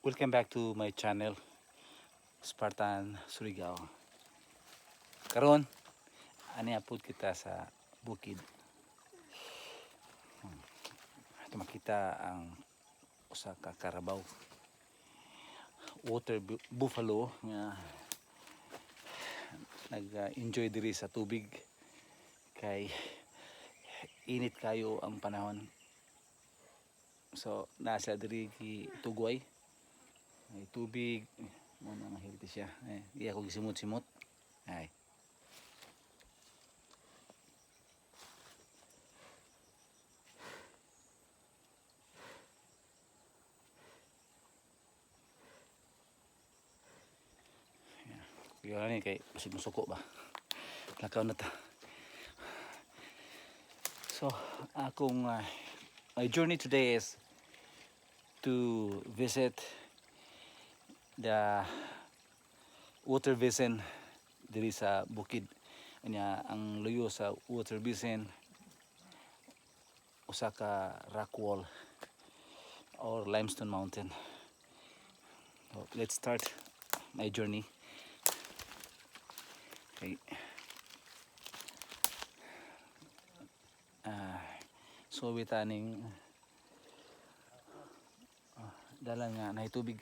Welcome back to my channel, Spartan Surigao. Karon, ani apod kita sa bukid. Ito makita ang usa ka karabaw. Water buffalo nga nag-enjoy diri sa tubig kay init kayo ang panahon. So nasa diri tugway may tubig mo nang healthy siya. Di ako gisimot-simot. Ay. Yan ni kay basig musuko ba. Lakaw na ta. So akong my journey today is to visit the water basin diri sa bukid. Anya ang luyo sa water basin usa ka rock wall or limestone mountain. So let's start my journey. Okay. So bitaning dalan nga na tubig.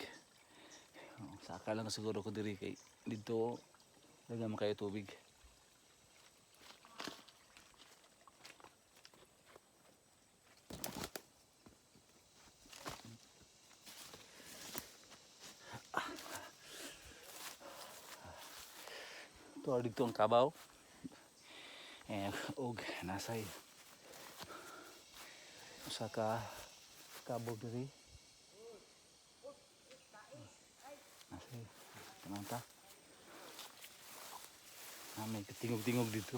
Saka lang siguro ko diri kay dito dagan man kayo tubig. Ito dito ang kabaw. Og nasay usa ka kabaw diri. Nasay kamanta. May katingog-tingog dito.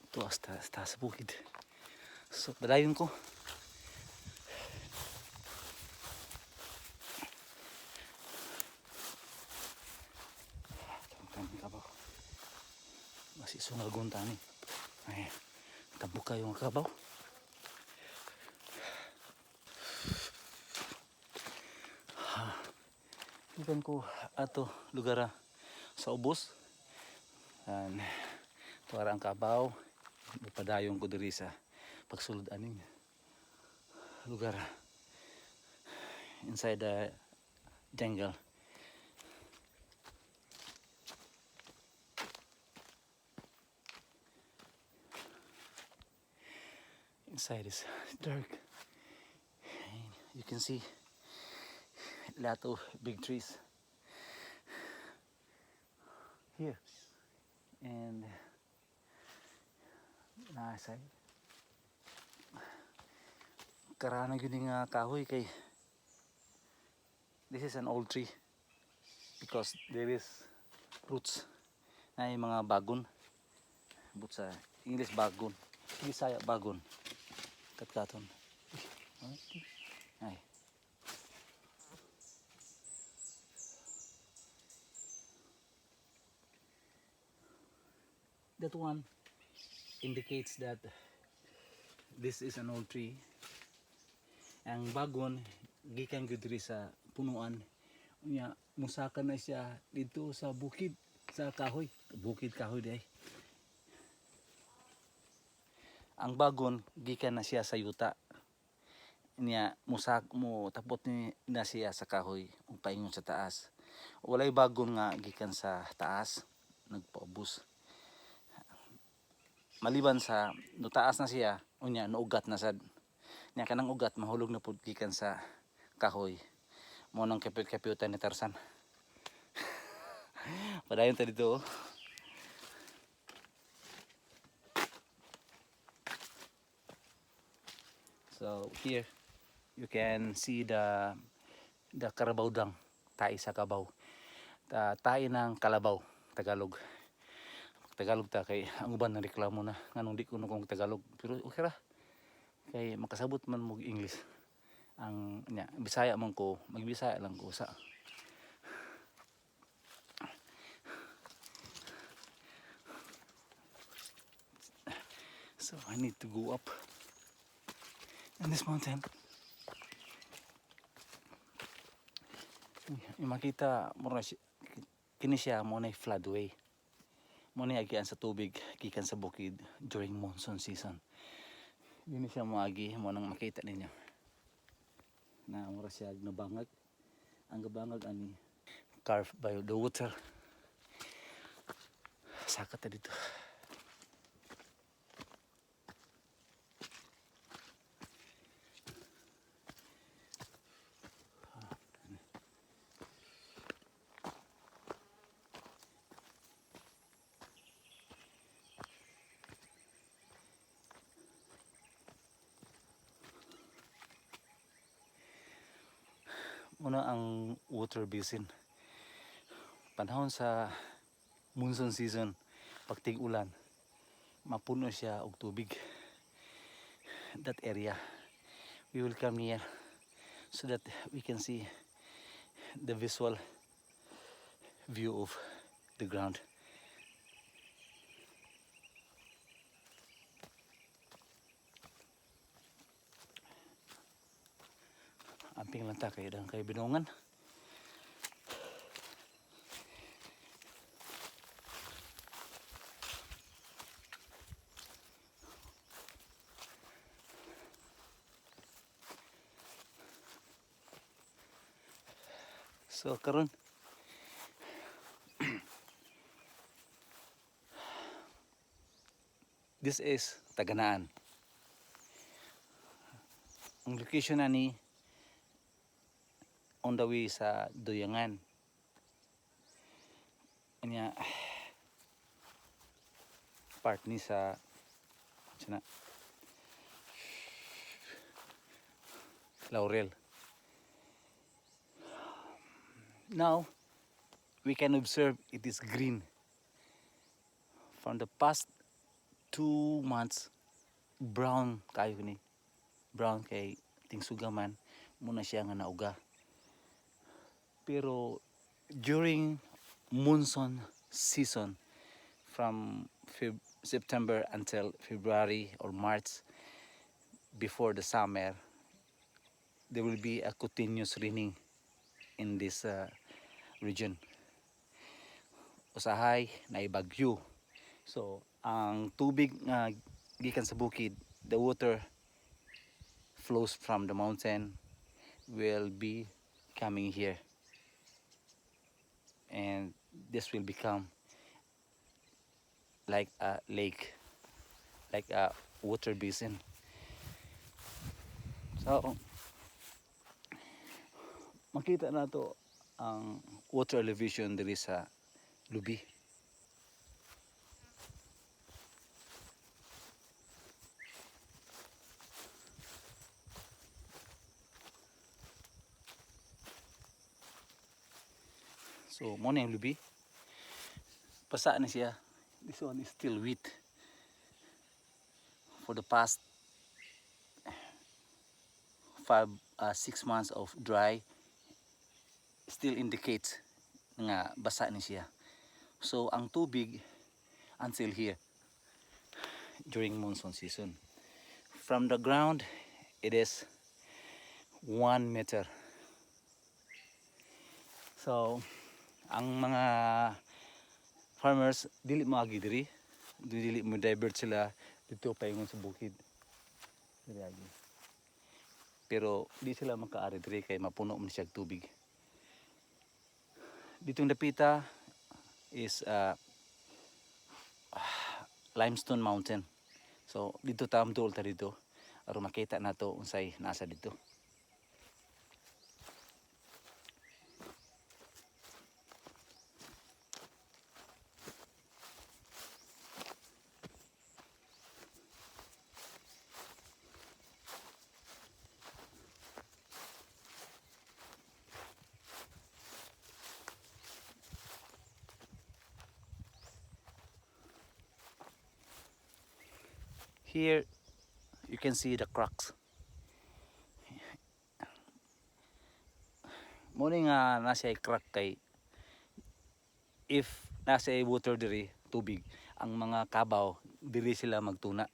Ito hasta sa bukid. So badayon ko. Kabaw. Masih sungagon tani. Ay, tabuka yung kabaw. Ikan ko ato lugar sa ubos. And tuara ang kabaw. Padayon ko diri sa pagsulod aning lugar inside the jungle. Inside is dark. And you can see a lot of big trees here. And nasay karana gyud nga kahoy kay this is an old tree because there is roots na mga bagon but sa English bagon, Bisaya bagon katkaton. Ay that one indicates that this is an old tree. Ang bagon gikan gyud diri sa punuan unya musaka na siya dito sa bukid sa kahoy, bukid kahoy day. Ang bagon gikan na siya sa yuta niya musak mo tapot ni na siya sa kahoy ug paingon sa taas. Walay bagon nga gikan sa taas nagpaubos. Maliban sa nutaas na siya unya nuugat na sad nya kanang ugat mahulog na pud gikan sa kahoy mo nang kapit-kapitan ni Tarzan. Padayon ta dito. So here you can see the karabaw dang tae sa kabaw. Tae ng kalabaw Tagalog. Tagalog ta kay ang uban na reklamo na nganong di ko na kung Tagalog, pero okay ra kay makasabot man mo English. Ang nya Bisaya man ko, magbisaya lang ko sa. So I need to go up in this mountain. Yung makita mo na kini siya mo na floodway. Mo na agian sa tubig gikan sa bukid during monsoon season. Yun siya moagi mo nang makita ninyo. Na mura siya nabangag. Ang gabangag ani carved by the water. Saka ta dito. Una ang water basin. Panahon sa monsoon season, pag tig-ulan, mapuno siya og tubig. That area, we will come here so that we can see the visual view of the ground. Amping lang ta kay dang kay binungan. So karon this is Tagana-an. Ang location na ni on the way sa Duyangan. Anya part ni sa sana Laurel. Now we can observe it is green. From the past 2 months, brown kayo ni. Brown kay tingsugaman muna siya nga nauga. Pero during monsoon season from September until February or March, before the summer, there will be a continuous raining in this region. Usahay na ibagyo. So ang tubig nga gikan sa bukid, the water flows from the mountain will be coming here, and this will become like a lake, like a water basin. So makita na to ang water elevation diri sa lubi. So mo na yung lubi. Pasa na siya. This one is still wet. For the past 6 months of dry, still indicates nga basa na siya. So ang tubig until here during monsoon season. From the ground, it is 1 meter. So ang mga farmers dili maagi dili mo divert sila dito paingon sa bukid. Pero di sila makaari diri kay mapuno man siya tubig. Ditong dapita is limestone mountain. So dito tamdol ta dito aron makita nato unsay nasa dito. Here you can see the cracks. Muna nga nasa crack kay if nasa water diri tubig ang mga kabaw diri sila magtuna,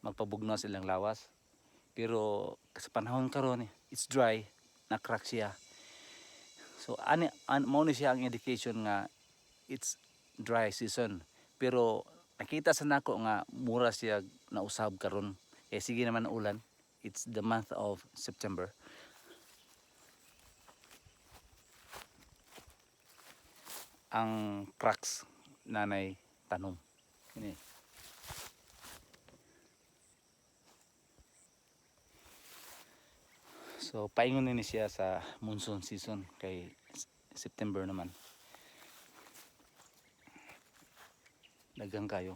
magpabugnaw silang lawas. Pero sa panahon karon it's dry, na crack siya. So mao ni siya ang indication nga it's dry season. Pero nakita sa nako nga mura siya nausab karon. Sige naman ang ulan. It's the month of September. Ang cracks nanay tanom. Ini. So paingon ni siya sa monsoon season kay September naman. Daghang kayo.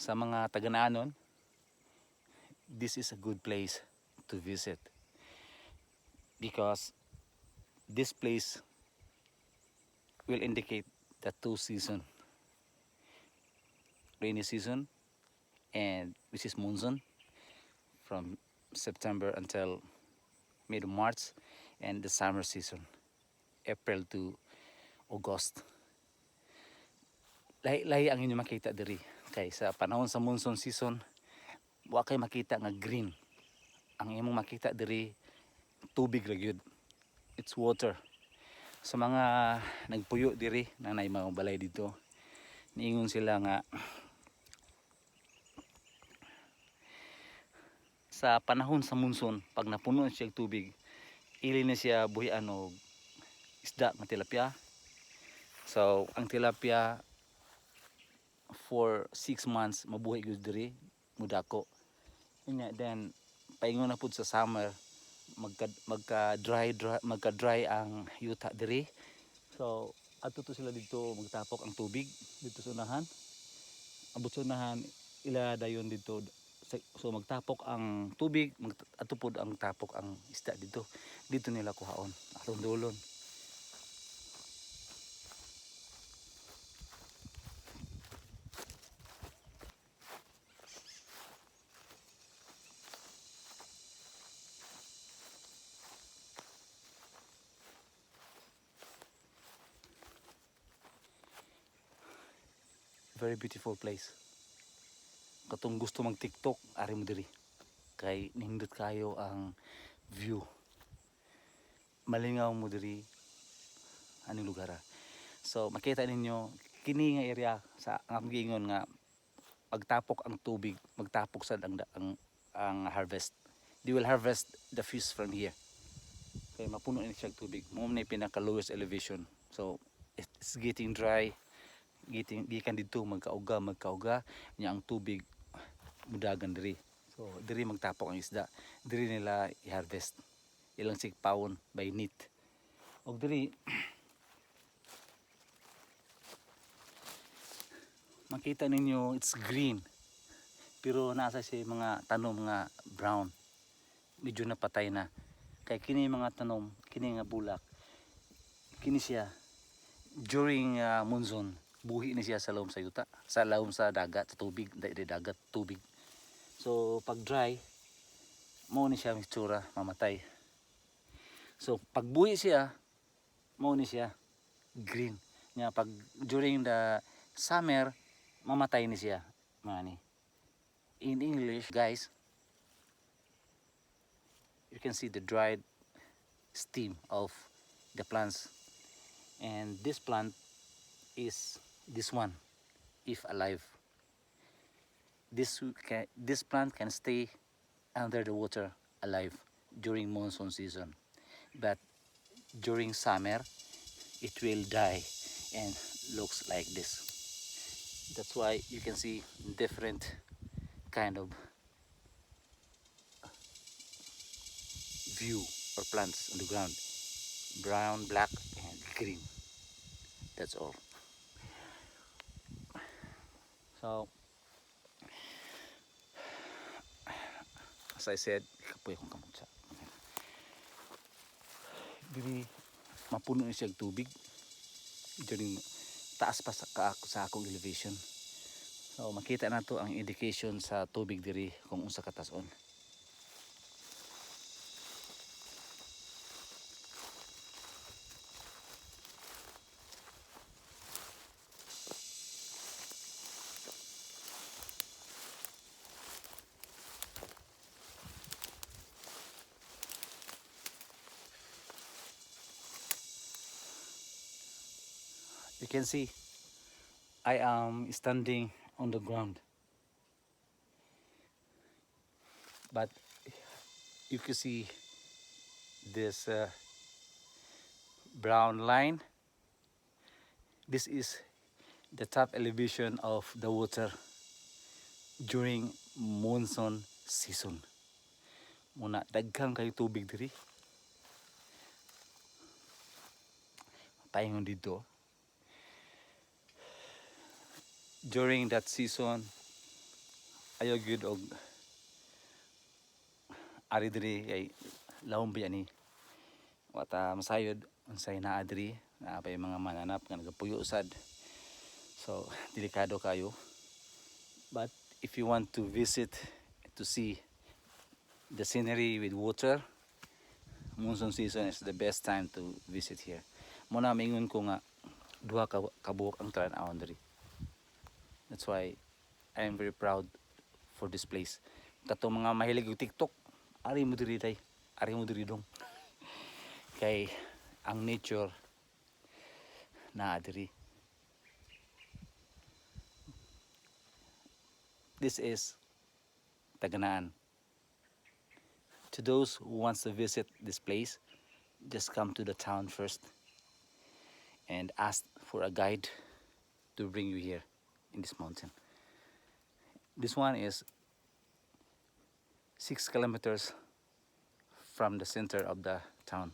Sa mga Tagana-an, this is a good place to visit because this place will indicate the two season, rainy season and which is monsoon from September until mid-March, and the summer season April to August. Lahi ang inyo makita diri kay sa panahon sa monsoon season wa kay makita nga green. Ang imong makita diri tubig ra gyud, it's water. Sa mga nagpuyo diri na nay mga balay dito, niingon sila nga sa panahon sa monsoon pag napuno siya tubig ili na siya buhian og isda nga tilapia. So ang tilapia for 6 months mabuhi gyud diri, mudako. Then paingon na pud sa summer magka-dry ang yuta diri. So adto to sila dito magtapok ang tubig dito sa unahan. Abot sa unahan ila dayon dito. So magtapok ang tubig, adto pud ang tapok ang isda dito. Dito nila kuhaon atong dulon. Very beautiful place. Katong gusto mag TikTok, ari mo diri. Kay nindot kayo ang view. Malingaw mo diri aning lugar. So makita ninyo kini nga area sa ang giingon nga pagtapok ang tubig, magtapok sad ang harvest. They will harvest the fish from here. Kay mapuno ni siya tubig. Mo na pinaka lowest elevation. So it's getting dry. Gikan dito magkauga nya ang tubig mudagan diri. So diri magtapok ang isda, diri nila i-harvest ilang sigpawon by net. Og diri makita ninyo it's green pero nasa siya mga tanom nga brown, medyo napatay na. Kay kini mga tanom, kini nga bulak, kini siya during monsoon buhi ni siya sa lawom sa yuta, sa lawom sa dagat, sa tubig, dahil dagat, tubig. So pag dry, mao ni siya mitsura, mamatay. So pag buhi siya, mao ni siya green. Nya pag during the summer, mamatay ni siya. Mani. In English, guys, you can see the dried stem of the plants. And this plant is this one, if alive. This plant can stay under the water alive during monsoon season, but during summer it will die and looks like this. That's why you can see different kind of view or plants on the ground, brown, black and green. That's all. So as I said, kapoy akong kamutsa. Dili mapuno ni siya tubig during taas pa sa akong elevation. So makita na to ang indication sa tubig diri kung unsa katason. You can see I am standing on the ground, but you can see this brown line. This is the top elevation of the water during monsoon season. Muna daghang kay tubig diri. Paingon dito. During that season, ayaw gyud og ari diri kay lahom ba ni. Wata masayod unsay naa diri, naa pa mga mananap nga nagapuyo usad. So delikado kayo. But if you want to visit to see the scenery with water, monsoon season is the best time to visit here. Muna mingon ko nga duha ka kabuok ang Tagana-an diri. That's why I am very proud for this place. Katong mga mahilig og TikTok, ari mo diri day, ari mo diri dong. Kay ang nature na diri. This is Tagana-an. To those who wants to visit this place, just come to the town first and ask for a guide to bring you here in this mountain. This one is 6 kilometers from the center of the town.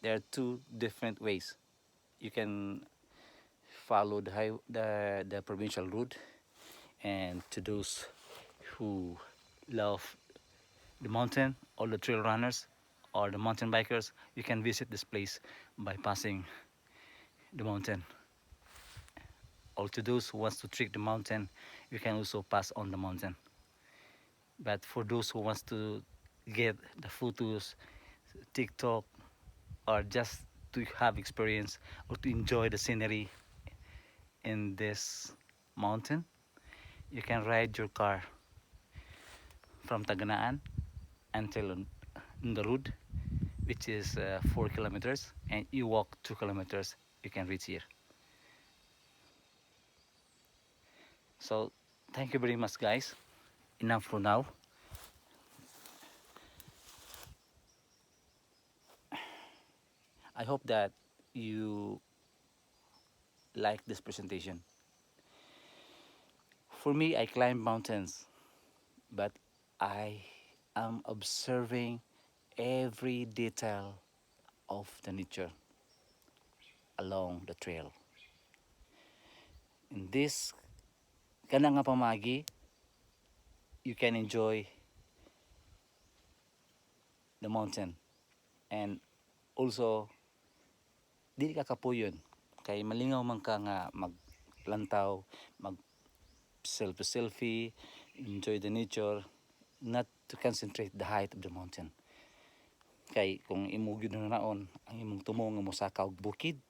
There are two different ways. You can follow the provincial route, and to those who love the mountain or the trail runners or the mountain bikers, you can visit this place by passing the mountain. Or to those who wants to trek the mountain, you can also pass on the mountain. But for those who wants to get the photos, TikTok, or just to have experience or to enjoy the scenery in this mountain, you can ride your car from Tagana-an until on the road, which is 4 kilometers, and you walk 2 kilometers, you can reach here. So thank you very much, guys. Enough for now. I hope that you like this presentation. For me, I climb mountains, but I am observing every detail of the nature along the trail. In this kanang nga pamagi, you can enjoy the mountain, and also dili ka kapuyon kay malingaw man ka nga maglantaw, mag selfie, enjoy the nature, not to concentrate the height of the mountain. Kay kung imo gyud na naon ang imong tumo nga mosaka og bukid,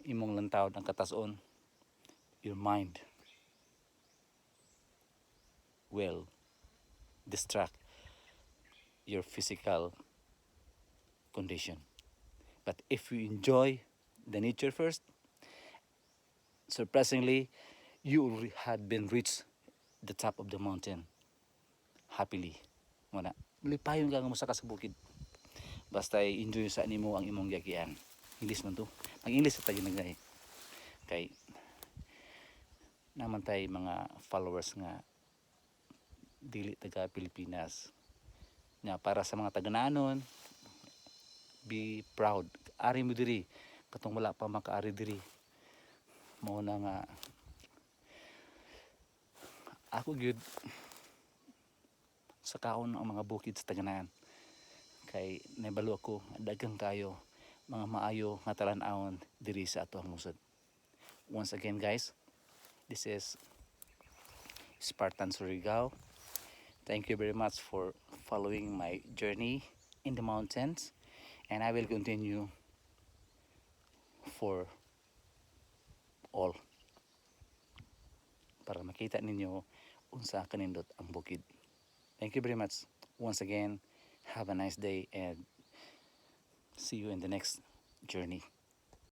imong lantaw ang katas-on, your mind will distract your physical condition. But if you enjoy the nature first, surprisingly, you had been reached the top of the mountain happily. Muna, lipayon ka nga mo sa bukid. Basta enjoy sa nimo ang imong giagian. English man to. Ang English sa taginagay. Kay naman tay mga followers nga dili taga Pilipinas. Nga para sa mga taga-anon, be proud. Ari mo diri. Katong wala pa makaari diri. Mao na nga ako gyud sa kaon ang mga bukid sa Tagana-an. Kay nabalo ako daghang kayo mga maayo nga talan-awon diri sa ato ang lungsod. Once again, guys, This is Spartan Surigao. Thank you very much for following my journey in the mountains, and I will continue for all para makita ninyo unsa kanindot ang bukid. Thank you very much once again. Have a nice day and see you in the next journey.